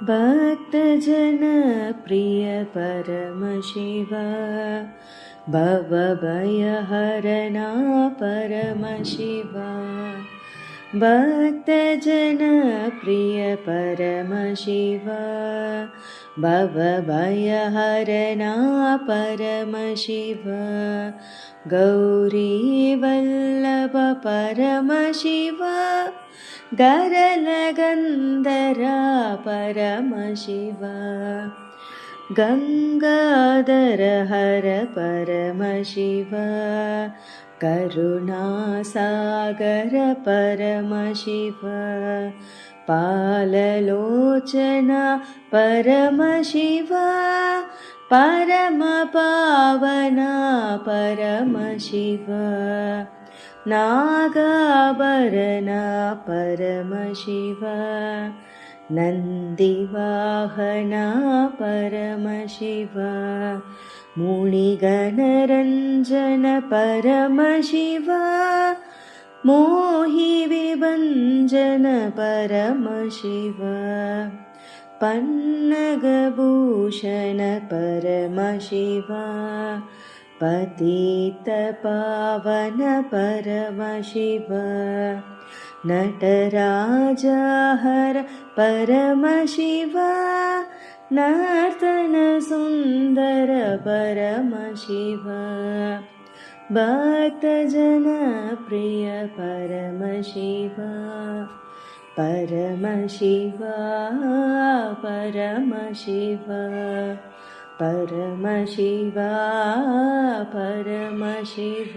भक्तजन प्रिय परमशिव भवभयहरणा परमशिव भक्तजन प्रिय परमशिव भवभयहरणा परमशिव गौरीवल्लभ परमशिव गरलगन्धरा परमशिव गंगाधर हर परमशिव करुणासागर परमशिव पाललोचना परमशिव परमपावना परमशिव नागाभरणा परमशिव नन्दिवाहना परमशिव मुनिगणरञ्जन परमशिव मोहिविभञ्जन परमशिव पन्नगभूषण परमशिव पतितपावन परमशिव नटराजहर परमशिव नर्तनसुन्दर परमशिव भक्तजन प्रिय परमशिव परमशिव परमशिव परमशिव परमशिव।